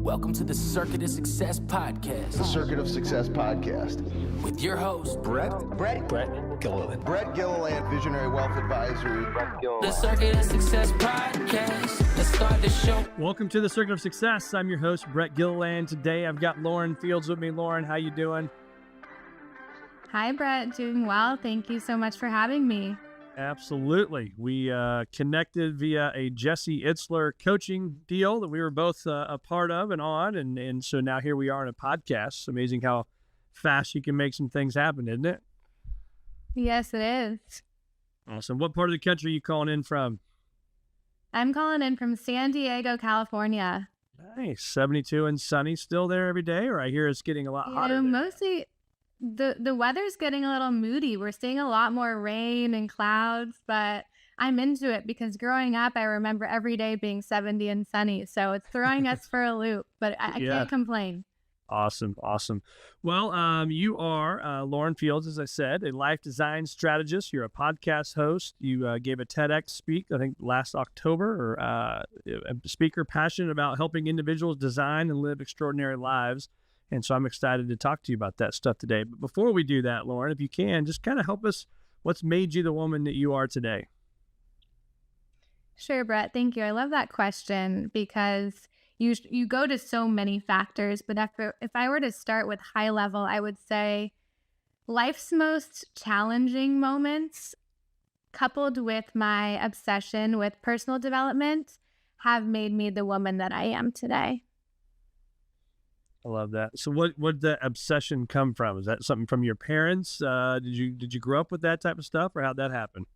Welcome to the Circuit of Success Podcast. The Circuit of Success Podcast. With your host, Brett Gilliland. Brett Gilliland, Visionary Wealth Advisory. The Circuit of Success Podcast. Let's start the show. Welcome to the Circuit of Success. I'm your host, Brett Gilliland. Today, I've got Lauren Fields with me. Lauren, how you doing? Hi, Brett. Doing well. Thank you so much for having me. Absolutely. We connected via a Jesse Itzler coaching deal that we were both a part of and on. And so now here we are in a podcast. It's amazing how fast you can make some things happen, isn't it? Yes, it is. Awesome. What part of the country are you calling in from? I'm calling in from San Diego, California. Nice. 72 and sunny still there every day? Or I hear it's getting a lot hotter there. Mostly the weather's getting a little moody. We're seeing a lot more rain and clouds, but I'm into it because growing up, I remember every day being 70 and sunny. So it's throwing us for a loop, but I can't complain. Awesome. Well, you are Lauren Fields, as I said, a life design strategist. You're a podcast host. You gave a TEDx speak, I think, last October, or a speaker passionate about helping individuals design and live extraordinary lives. And so I'm excited to talk to you about that stuff today. But before we do that, Lauren, if you can, just kind of help us, what's made you the woman that you are today? Sure, Brett. Thank you. I love that question because you go to so many factors, but if I were to start with high level, I would say life's most challenging moments, coupled with my obsession with personal development, have made me the woman that I am today. I love that. So what did that obsession come from? Is that something from your parents? Did you grow up with that type of stuff, or how'd that happen?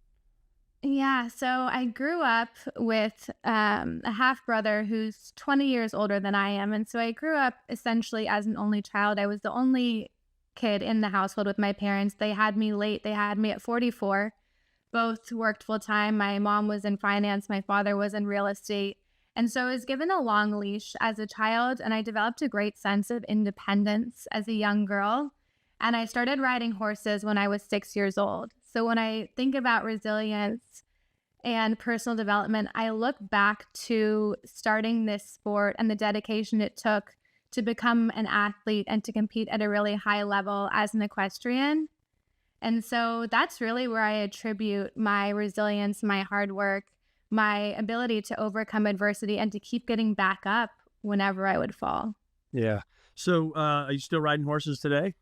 Yeah, so I grew up with a half brother who's 20 years older than I am. And so I grew up essentially as an only child. I was the only kid in the household with my parents. They had me late. They had me at 44. Both worked full time. My mom was in finance. My father was in real estate. And so I was given a long leash as a child, and I developed a great sense of independence as a young girl. And I started riding horses when I was 6 years old. So when I think about resilience and personal development, I look back to starting this sport and the dedication it took to become an athlete and to compete at a really high level as an equestrian. And so that's really where I attribute my resilience, my hard work, my ability to overcome adversity and to keep getting back up whenever I would fall. Yeah. So are you still riding horses today?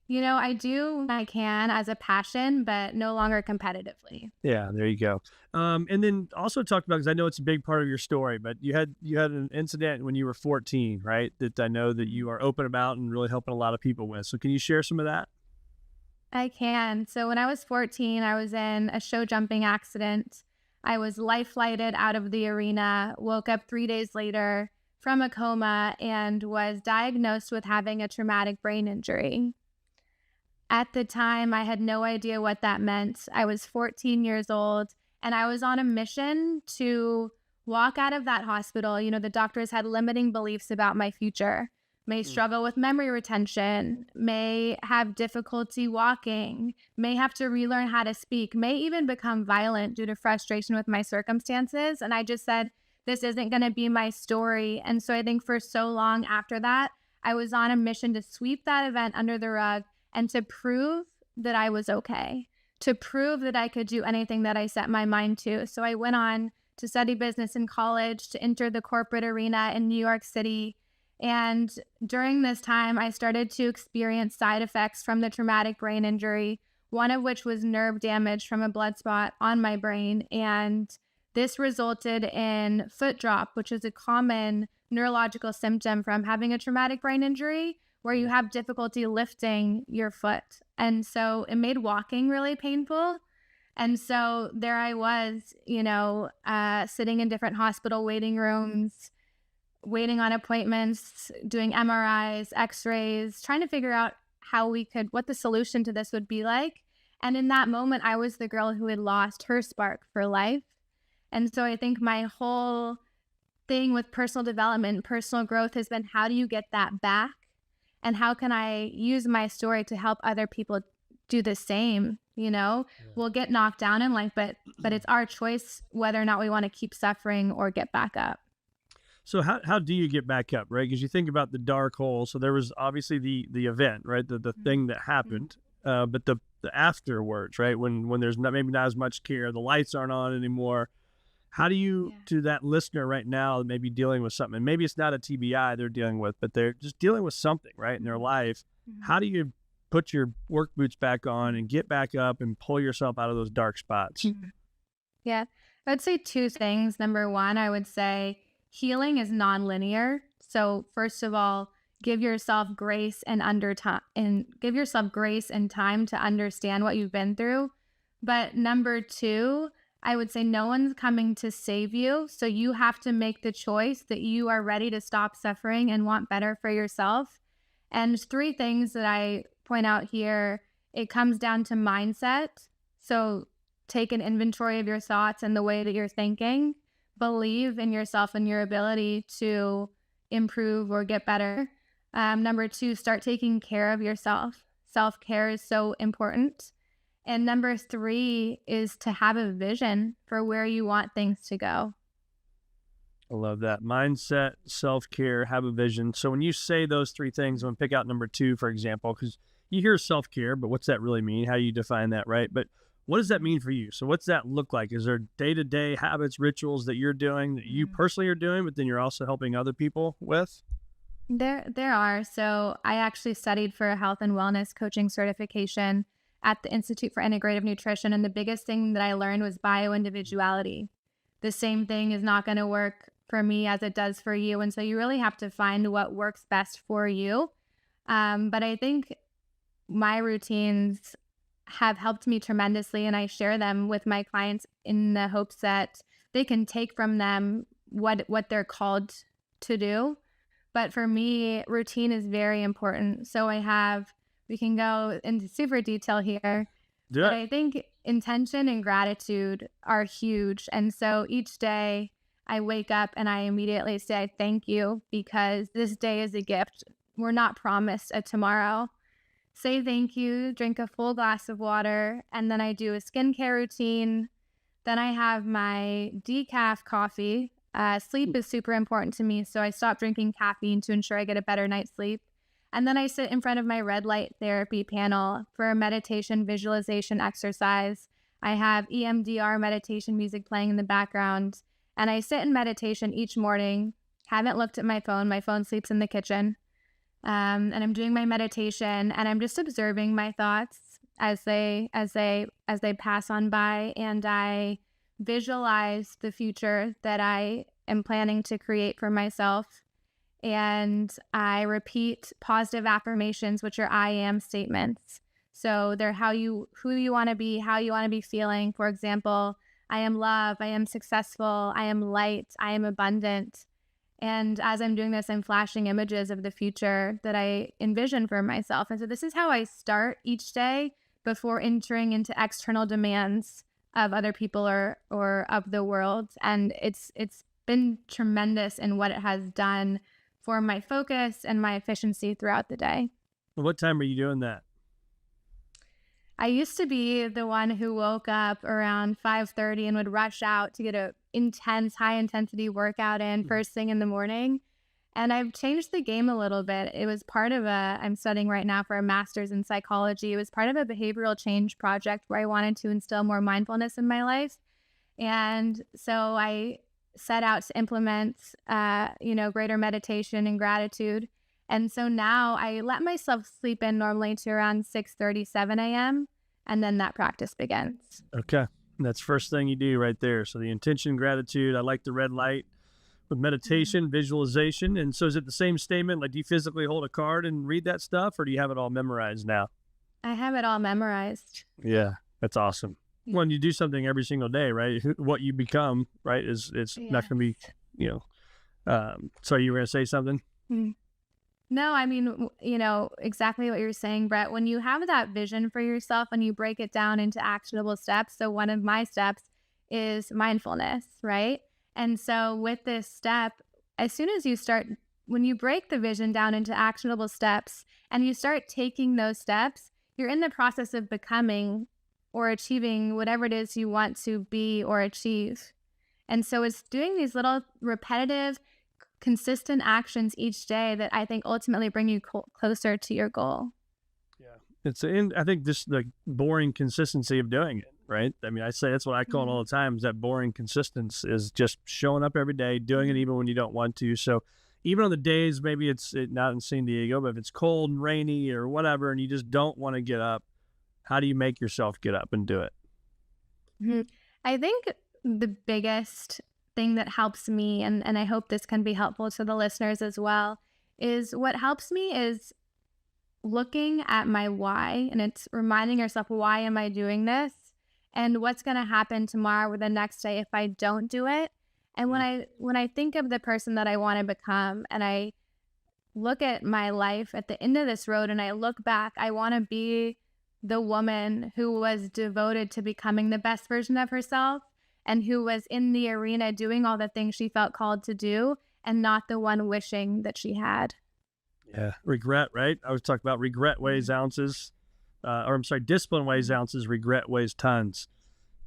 I do when I can as a passion, but no longer competitively. Yeah, there you go. And then also talk about, because I know it's a big part of your story, but you had an incident when you were 14, right? That I know that you are open about and really helping a lot of people with. So can you share some of that? I can. So when I was 14, I was in a show jumping accident. I was life flighted out of the arena, woke up 3 days later from a coma, and was diagnosed with having a traumatic brain injury. At the time, I had no idea what that meant. I was 14 years old, and I was on a mission to walk out of that hospital. The doctors had limiting beliefs about my future. May struggle with memory retention, may have difficulty walking, may have to relearn how to speak, may even become violent due to frustration with my circumstances. And I just said, this isn't going to be my story. And so I think for so long after that, I was on a mission to sweep that event under the rug and to prove that I was okay, to prove that I could do anything that I set my mind to. So I went on to study business in college, to enter the corporate arena in New York City. And during this time, I started to experience side effects from the traumatic brain injury, one of which was nerve damage from a blood spot on my brain. And this resulted in foot drop, which is a common neurological symptom from having a traumatic brain injury, where you have difficulty lifting your foot. And so it made walking really painful. And so there I was, sitting in different hospital waiting rooms, waiting on appointments, doing MRIs, x-rays, trying to figure out what the solution to this would be like. And in that moment, I was the girl who had lost her spark for life. And so I think my whole thing with personal development, personal growth has been, how do you get that back? And how can I use my story to help other people do the same? We'll get knocked down in life, but it's our choice whether or not we want to keep suffering or get back up. So how do you get back up, right? Because you think about the dark hole. So there was obviously the event, right? The thing that happened, but the afterwards, right? When there's maybe not as much care, the lights aren't on anymore. How do you, to that listener right now, maybe dealing with something, and maybe it's not a TBI they're dealing with, but they're just dealing with something, right, in their life. How do you put your work boots back on and get back up and pull yourself out of those dark spots? Yeah, I would say two things. Number one, I would say healing is nonlinear. So first of all, give yourself grace and give yourself grace and time to understand what you've been through. But number two, I would say no one's coming to save you. So you have to make the choice that you are ready to stop suffering and want better for yourself. And three things that I point out here, it comes down to mindset. So take an inventory of your thoughts and the way that you're thinking. Believe in yourself and your ability to improve or get better. Number two, start taking care of yourself. Self-care is so important. And number three is to have a vision for where you want things to go. I love that. Mindset, self-care, have a vision. So when you say those three things, I'm going to pick out number two, for example, because you hear self-care, but what's that really mean? How do you define that, right? But what does that mean for you? So what's that look like? Is there day-to-day habits, rituals that you're doing, that you personally are doing, but then you're also helping other people with? There are. So I actually studied for a health and wellness coaching certification at the Institute for Integrative Nutrition. And the biggest thing that I learned was bioindividuality. The same thing is not going to work for me as it does for you. And so you really have to find what works best for you. But I think my routines have helped me tremendously, and I share them with my clients in the hopes that they can take from them what they're called to do. But for me, routine is very important. So we can go into super detail here, but I think intention and gratitude are huge. And so each day I wake up and I immediately say, thank you, because this day is a gift. We're not promised a tomorrow. Say thank you, drink a full glass of water, and then I do a skincare routine. Then I have my decaf coffee. Sleep is super important to me, so I stop drinking caffeine to ensure I get a better night's sleep. And then I sit in front of my red light therapy panel for a meditation visualization exercise. I have EMDR meditation music playing in the background, and I sit in meditation each morning. Haven't looked at my phone. My phone sleeps in the kitchen. And I'm doing my meditation, and I'm just observing my thoughts as they pass on by, and I visualize the future that I am planning to create for myself. And I repeat positive affirmations, which are I am statements. So they're who you want to be, how you want to be feeling. For example, I am love, I am successful, I am light, I am abundant. And as I'm doing this, I'm flashing images of the future that I envision for myself. And so this is how I start each day before entering into external demands of other people or of the world. And it's been tremendous in what it has done for my focus and my efficiency throughout the day. What time are you doing that? I used to be the one who woke up around 5:30 and would rush out to get a intense, high-intensity workout in first thing in the morning. And I've changed the game a little bit. It was part of I'm studying right now for a master's in psychology. It was part of a behavioral change project where I wanted to instill more mindfulness in my life. And so I set out to implement, greater meditation and gratitude. And so now I let myself sleep in normally to around 6:30, 7 a.m. And then that practice begins. Okay. That's first thing you do right there. So the intention, gratitude. I like the red light with meditation, visualization. And so is it the same statement? Like, do you physically hold a card and read that stuff, or do you have it all memorized now? I have it all memorized. Yeah, that's awesome. When you do something every single day, right? What you become, right, it's not going to be, so you were going to say something? No, I mean, exactly what you're saying, Brett. When you have that vision for yourself and you break it down into actionable steps. So one of my steps is mindfulness, right? And so with this step, as soon as when you break the vision down into actionable steps and you start taking those steps, you're in the process of becoming or achieving whatever it is you want to be or achieve. And so it's doing these little repetitive, consistent actions each day that I think ultimately bring you closer to your goal. Yeah. I think just the boring consistency of doing it, right? I mean, I say that's what I call it all the time, is that boring consistency is just showing up every day, doing it even when you don't want to. So even on the days, maybe it's not in San Diego, but if it's cold and rainy or whatever, and you just don't want to get up, how do you make yourself get up and do it? I think the biggest thing that helps me, and I hope this can be helpful to the listeners as well, is what helps me is looking at my why, and it's reminding yourself, why am I doing this? And what's going to happen tomorrow or the next day if I don't do it? And when I think of the person that I want to become, and I look at my life at the end of this road and I look back, I want to be the woman who was devoted to becoming the best version of herself and who was in the arena doing all the things she felt called to do, and not the one wishing that she had. Yeah. Regret, right? I was talking about regret weighs ounces, discipline weighs ounces, regret weighs tons.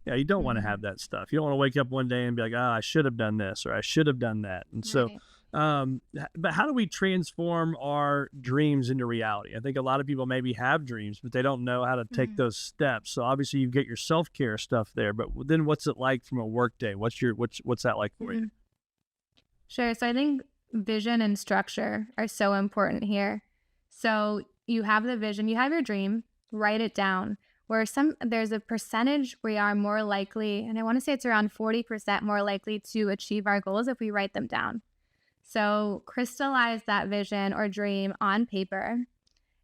Yeah, you don't want to have that stuff. You don't want to wake up one day and be like, I should have done this, or I should have done that. And so, but how do we transform our dreams into reality? I think a lot of people maybe have dreams, but they don't know how to take those steps. So obviously you get your self-care stuff there, but then what's it like from a work day? What's that like for you? Sure. So I think vision and structure are so important here. So you have the vision, you have your dream, write it down. There's a percentage we are more likely, and I want to say it's around 40% more likely to achieve our goals if we write them down. So crystallize that vision or dream on paper,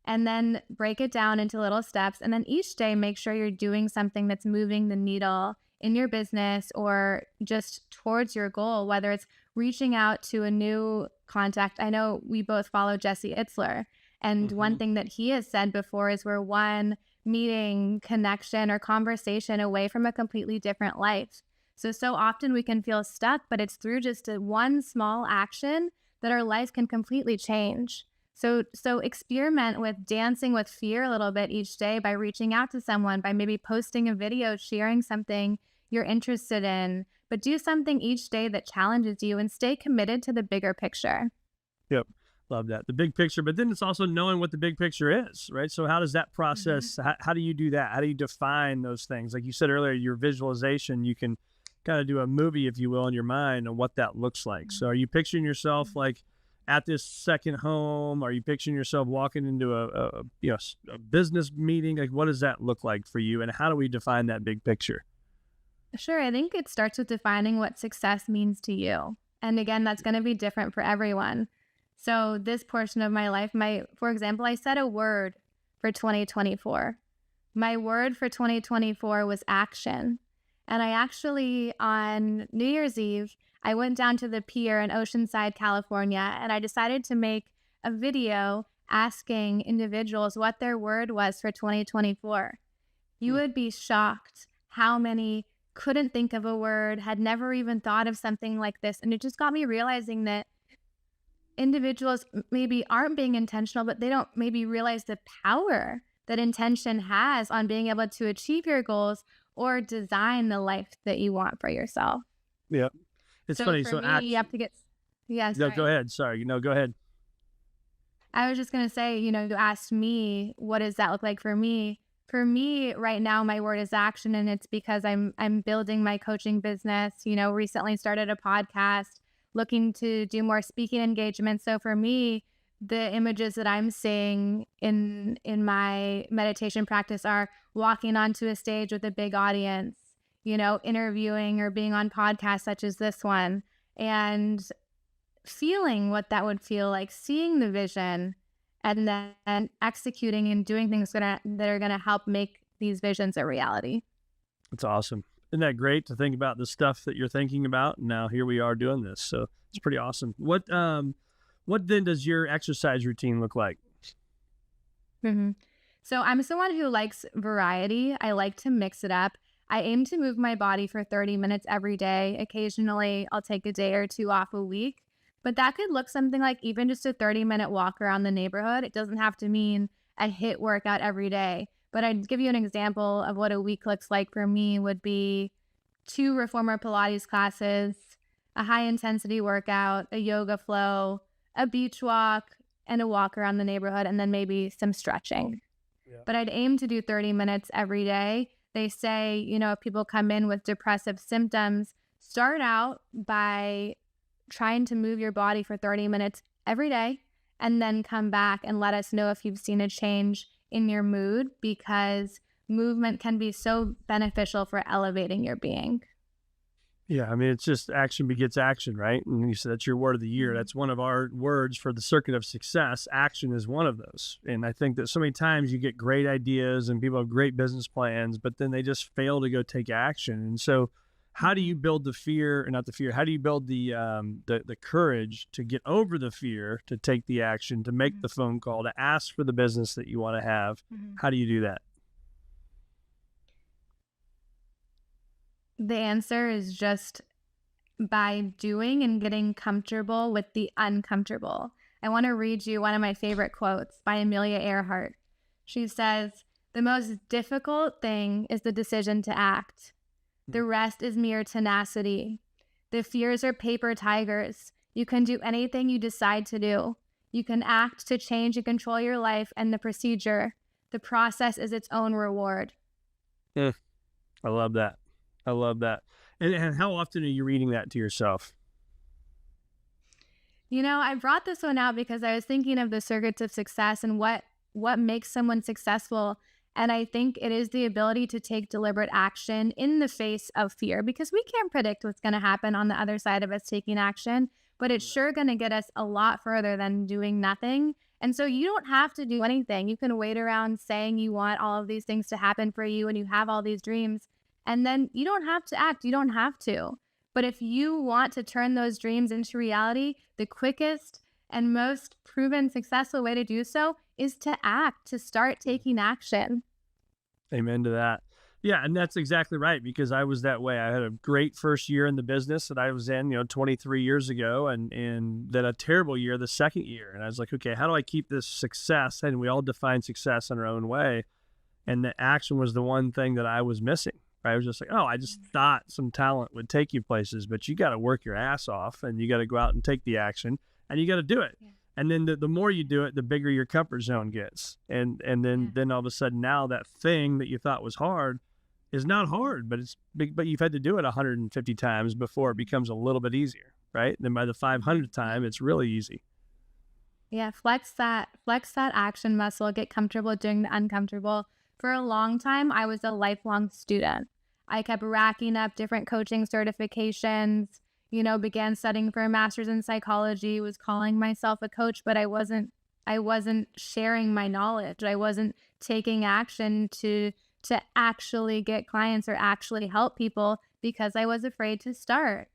and then break it down into little steps. And then each day, make sure you're doing something that's moving the needle in your business or just towards your goal, whether it's reaching out to a new contact. I know we both follow Jesse Itzler, and one thing that he has said before is we're one meeting, connection, or conversation away from a completely different life. So often we can feel stuck, but it's through just one small action that our life can completely change. So experiment with dancing with fear a little bit each day by reaching out to someone, by maybe posting a video, sharing something you're interested in, but do something each day that challenges you and stay committed to the bigger picture. Yep. Love that. The big picture, but then it's also knowing what the big picture is, right? So how does that process, how do you do that? How do you define those things? Like you said earlier, your visualization, you can kind of do a movie, if you will, in your mind on what that looks like. So are you picturing yourself like at this second home? Are you picturing yourself walking into a business meeting? Like what does that look like for you? And how do we define that big picture? Sure. I think it starts with defining what success means to you. And again, that's going to be different for everyone. So this portion of my life, for example, I set a word for 2024. My word for 2024 was action. And I actually, on New Year's Eve, I went down to the pier in Oceanside, California, and I decided to make a video asking individuals what their word was for 2024. You would be shocked how many couldn't think of a word, had never even thought of something like this. And it just got me realizing that individuals maybe aren't being intentional, but they don't maybe realize the power that intention has on being able to achieve your goals or design the life that you want for yourself. Yeah. It's funny. For me, you have to get, No, go ahead. Sorry. Go ahead. I was just going to say, you asked me, what does that look like for me? For me right now, my word is action. And it's because I'm building my coaching business, recently started a podcast, looking to do more speaking engagements. So for me, the images that I'm seeing in my meditation practice are walking onto a stage with a big audience, interviewing or being on podcasts such as this one, and feeling what that would feel like, seeing the vision, and then executing and doing things that are going to help make these visions a reality. That's awesome. Isn't that great to think about the stuff that you're thinking about? And now here we are doing this. So it's pretty awesome. What then does your exercise routine look like? So I'm someone who likes variety. I like to mix it up. I aim to move my body for 30 minutes every day. Occasionally, I'll take a day or two off a week. But that could look something like even just a 30-minute walk around the neighborhood. It doesn't have to mean a HIIT workout every day. But I'd give you an example of what a week looks like for me would be 2 reformer Pilates classes, a high intensity workout, a yoga flow, a beach walk, and a walk around the neighborhood, and then maybe some stretching. Yeah. But I'd aim to do 30 minutes every day. They say, if people come in with depressive symptoms, start out by trying to move your body for 30 minutes every day, and then come back and let us know if you've seen a change in your mood, because movement can be so beneficial for elevating your being. Yeah, I mean, it's just action begets action, right? And you said that's your word of the year. That's one of our words for the circuit of success. Action is one of those. And I think that so many times you get great ideas and people have great business plans, but then they just fail to go take action. And so how do you build how do you build the courage to get over the fear, to take the action, to make the phone call, to ask for the business that you want to have? How do you do that? The answer is just by doing and getting comfortable with the uncomfortable. I want to read you one of my favorite quotes by Amelia Earhart. She says, "The most difficult thing is the decision to act. The rest is mere tenacity. The fears are paper tigers. You can do anything you decide to do. You can act to change and control your life and the procedure. The process is its own reward." I love that. I love that. And how often are you reading that to yourself? I brought this one out because I was thinking of the circuits of success and what makes someone successful. And I think it is the ability to take deliberate action in the face of fear, because we can't predict what's going to happen on the other side of us taking action, but it's sure going to get us a lot further than doing nothing. And so you don't have to do anything. You can wait around saying you want all of these things to happen for you and you have all these dreams. And then you don't have to act. You don't have to. But if you want to turn those dreams into reality, the quickest and most proven successful way to do so is to act, to start taking action. Amen to that. Yeah, and that's exactly right, because I was that way. I had a great first year in the business that I was in, 23 years ago, and then a terrible year the second year. And I was like, okay, how do I keep this success? And we all define success in our own way. And the action was the one thing that I was missing. I was just like, I just thought some talent would take you places, but you got to work your ass off and you got to go out and take the action and you got to do it. Yeah. And then the more you do it, the bigger your comfort zone gets. And then all of a sudden now that thing that you thought was hard is not hard, but it's big, but you've had to do it 150 times before it becomes a little bit easier, right? And then by the 500th time, it's really easy. Yeah. Flex that action muscle, get comfortable doing the uncomfortable. For a long time, I was a lifelong student. I kept racking up different coaching certifications, began studying for a master's in psychology, was calling myself a coach, but I wasn't sharing my knowledge. I wasn't taking action to actually get clients or actually help people because I was afraid to start.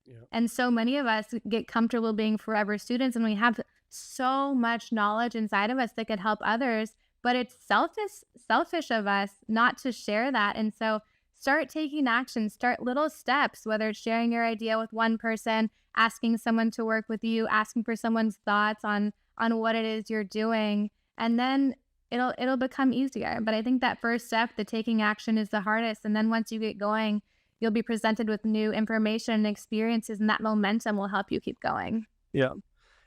Yeah. And so many of us get comfortable being forever students, and we have so much knowledge inside of us that could help others, but it's selfish of us not to share that. And so start taking action, start little steps, whether it's sharing your idea with one person, asking someone to work with you, asking for someone's thoughts on what it is you're doing, and then it'll become easier. But I think that first step, the taking action, is the hardest. And then once you get going, you'll be presented with new information and experiences, and that momentum will help you keep going. Yeah.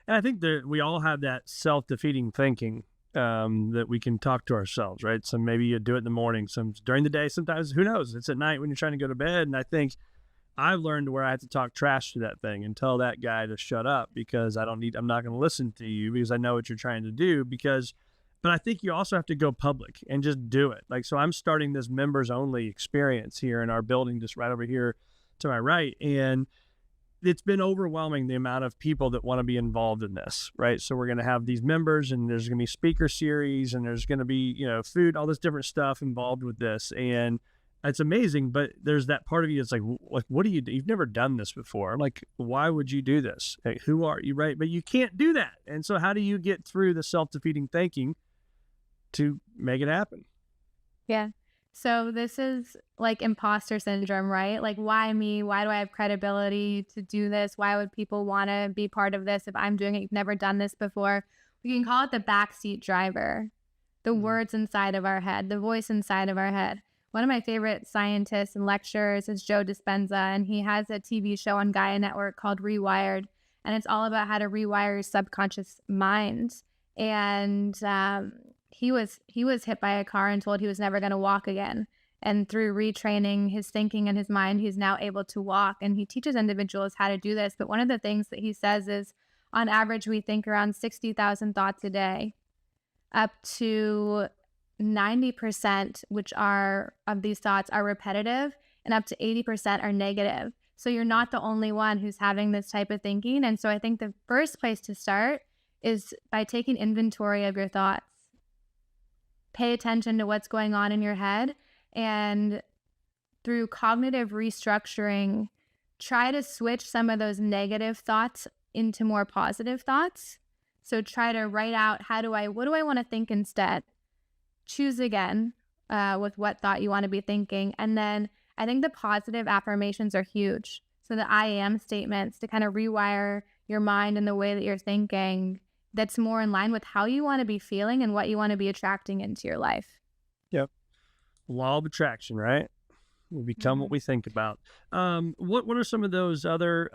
And I think that we all have that self-defeating thinking that we can talk to ourselves, right? So maybe you do it in the morning, some during the day, sometimes, who knows? It's at night when you're trying to go to bed. And I think I've learned where I have to talk trash to that thing and tell that guy to shut up, because I'm not going to listen to you because I know what you're trying to do. But I think you also have to go public and just do it. Like, so I'm starting this members only experience here in our building, just right over here to my right. And it's been overwhelming, the amount of people that want to be involved in this, right? So we're going to have these members, and there's going to be speaker series, and there's going to be, food, all this different stuff involved with this. And it's amazing, but there's that part of you that's like, what do you do? You've never done this before. I'm like, why would you do this? Like, who are you, right? But you can't do that. And so how do you get through the self-defeating thinking to make it happen? Yeah. So this is like imposter syndrome, right? Like, why me? Why do I have credibility to do this? Why would people want to be part of this if I'm doing it? You've never done this before. We can call it the backseat driver, the words inside of our head, the voice inside of our head. one of my favorite scientists and lecturers is Joe Dispenza, and he has a TV show on Gaia Network called Rewired, and it's all about how to rewire your subconscious mind. And he was hit by a car and told he was never going to walk again. And through retraining his thinking and his mind, he's now able to walk. And he teaches individuals how to do this. But one of the things that he says is, on average, we think around 60,000 thoughts a day, up to 90%, which are of these thoughts are repetitive, and up to 80% are negative. So you're not the only one who's having this type of thinking. And so I think the first place to start is by taking inventory of your thoughts. Pay attention to what's going on in your head, and through cognitive restructuring, try to switch some of those negative thoughts into more positive thoughts. So try to write out, what do I want to think instead? Choose again with what thought you want to be thinking. And then I think the positive affirmations are huge. So the I am statements to kind of rewire your mind in the way that you're thinking that's more in line with how you want to be feeling and what you want to be attracting into your life. Yep. Law of attraction, right? We become what we think about. What are some of those other,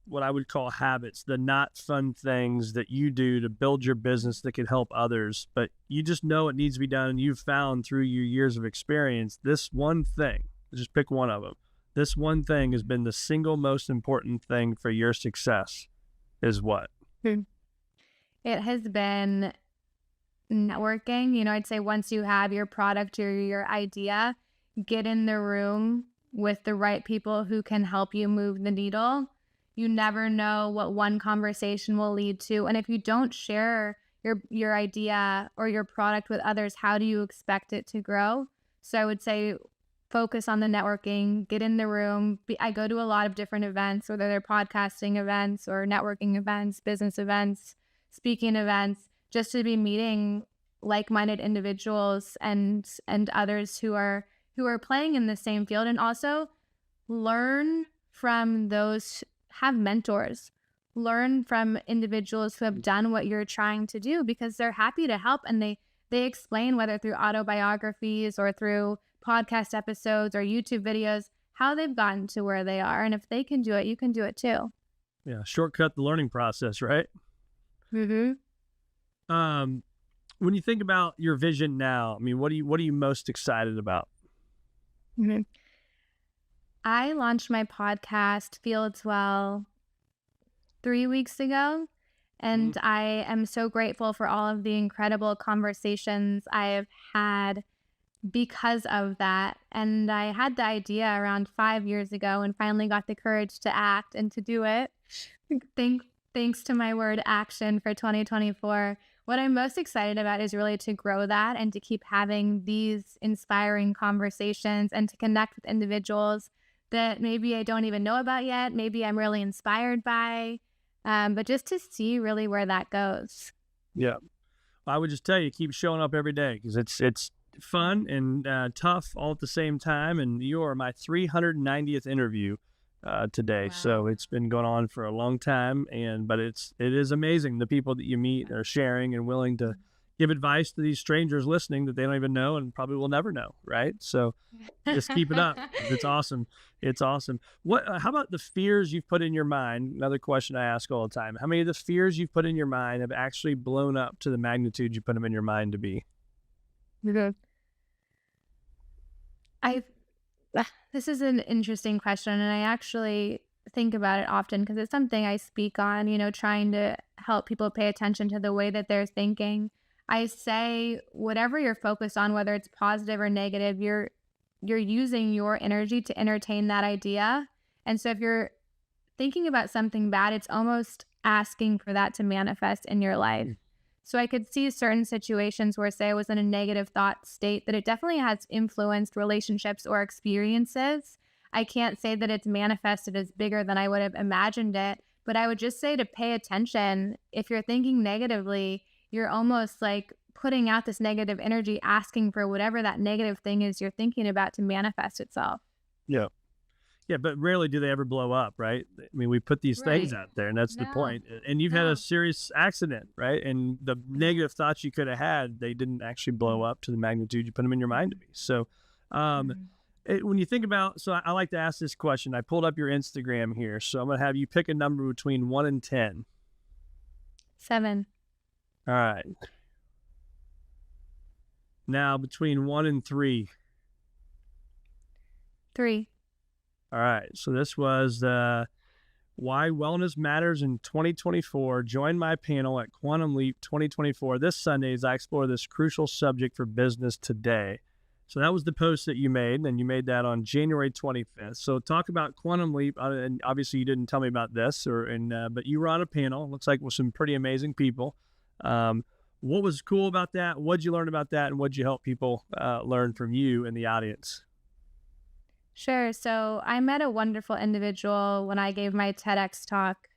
what I would call habits, the not fun things that you do to build your business that could help others, but you just know it needs to be done, and you've found through your years of experience, this one thing, just pick one of them. This one thing has been the single most important thing for your success is what? It has been networking. I'd say once you have your product or your idea, get in the room with the right people who can help you move the needle. You never know what one conversation will lead to. And if you don't share your idea or your product with others, how do you expect it to grow? So I would say focus on the networking, get in the room. I go to a lot of different events, whether they're podcasting events or networking events, business events, speaking events, just to be meeting like-minded individuals and others who are playing in the same field, and also learn from those, have mentors, learn from individuals who have done what you're trying to do, because they're happy to help, and they explain, whether through autobiographies or through podcast episodes or YouTube videos, how they've gotten to where they are. And if they can do it, you can do it too. Yeah. Shortcut the learning process, right? Mm-hmm. When you think about your vision now, I mean, what are you most excited about? Mm-hmm. I launched my podcast, Fieldswell, 3 weeks ago, and I am so grateful for all of the incredible conversations I have had because of that. And I had the idea around 5 years ago and finally got the courage to act and to do it. Thanks to my word action for 2024. What I'm most excited about is really to grow that and to keep having these inspiring conversations and to connect with individuals that maybe I don't even know about yet, maybe I'm really inspired by, but just to see really where that goes. Yeah. I would just tell you, keep showing up every day, because it's fun and tough all at the same time. And you are my 390th interview today. Wow. So it's been going on for a long time, but it is amazing the people that you meet are sharing and willing to give advice to these strangers listening that they don't even know and probably will never know, right? So just keep it up. It's awesome. It's awesome. How about the fears you've put in your mind? Another question I ask all the time. How many of the fears you've put in your mind have actually blown up to the magnitude you put them in your mind to be? This is an interesting question, and I actually think about it often because it's something I speak on, trying to help people pay attention to the way that they're thinking. I say, whatever you're focused on, whether it's positive or negative, you're using your energy to entertain that idea. And so if you're thinking about something bad, it's almost asking for that to manifest in your life. So I could see certain situations where, say, I was in a negative thought state, that it definitely has influenced relationships or experiences. I can't say that it's manifested as bigger than I would have imagined it, but I would just say to pay attention. If you're thinking negatively, you're almost like putting out this negative energy, asking for whatever that negative thing is you're thinking about to manifest itself. Yeah. Yeah, but rarely do they ever blow up, right? I mean, we put these things out there, and that's the point. And you've had a serious accident, right? And the negative thoughts you could have had, they didn't actually blow up to the magnitude you put them in your mind to be. So When you think about, so I like to ask this question. I pulled up your Instagram here, so I'm going to have you pick a number between 1 and 10. 7. All right. Now between 1 and 3. 3. All right. So this was Why Wellness Matters in 2024. Join my panel at Quantum Leap 2024 this Sunday as I explore this crucial subject for business today. So that was the post that you made, and you made that on January 25th. So talk about Quantum Leap, and obviously you didn't tell me about this, but you were on a panel, looks like with some pretty amazing people. What was cool about that? What'd you learn about that, and what'd you help people learn from you in the audience? Sure. So I met a wonderful individual when I gave my TEDx talk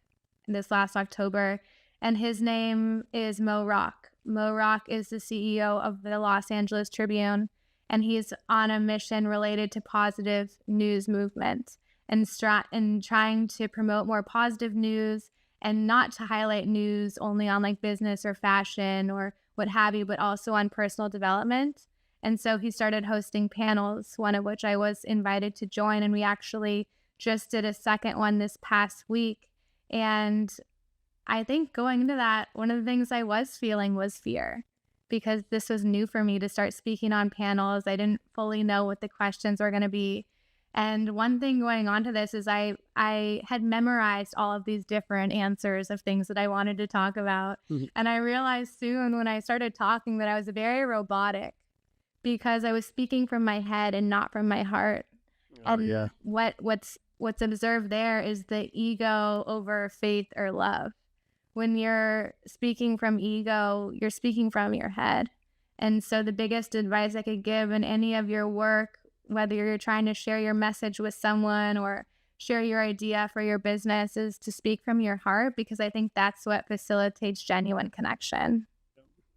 this last October, and his name is Mo Rock. Mo Rock is the CEO of the Los Angeles Tribune, and he's on a mission related to positive news movement and trying to promote more positive news and not to highlight news only on like business or fashion or what have you, but also on personal development. And so he started hosting panels, one of which I was invited to join. And we actually just did a second one this past week. And I think going into that, one of the things I was feeling was fear, because this was new for me to start speaking on panels. I didn't fully know what the questions were going to be. And one thing going on to this is I had memorized all of these different answers of things that I wanted to talk about. Mm-hmm. And I realized soon when I started talking that I was very robotic, because I was speaking from my head and not from my heart. And what's observed there is the ego over faith or love. When you're speaking from ego, you're speaking from your head. And so the biggest advice I could give in any of your work, whether you're trying to share your message with someone or share your idea for your business, is to speak from your heart, because I think that's what facilitates genuine connection.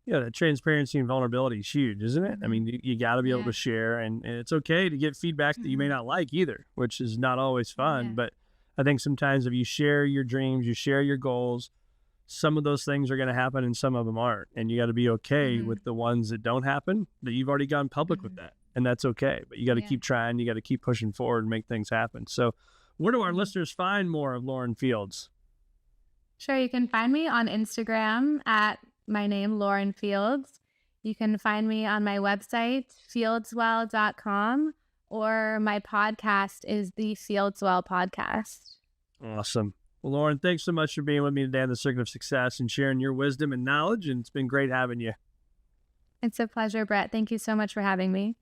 Yeah, that transparency and vulnerability is huge, isn't it? I mean, you got to be able to share, and it's okay to get feedback that you may not like either, which is not always fun. But I think sometimes if you share your dreams, you share your goals, some of those things are going to happen and some of them aren't. And you got to be okay with the ones that don't happen, that you've already gone public with that. And that's okay. But you got to keep trying. You got to keep pushing forward and make things happen. So where do our listeners find more of Lauren Fields? Sure. You can find me on Instagram at my name, Lauren Fields. You can find me on my website, fieldswell.com, or my podcast is the Fieldswell Podcast. Awesome. Well, Lauren, thanks so much for being with me today on the Circuit of Success and sharing your wisdom and knowledge. And it's been great having you. It's a pleasure, Brett. Thank you so much for having me.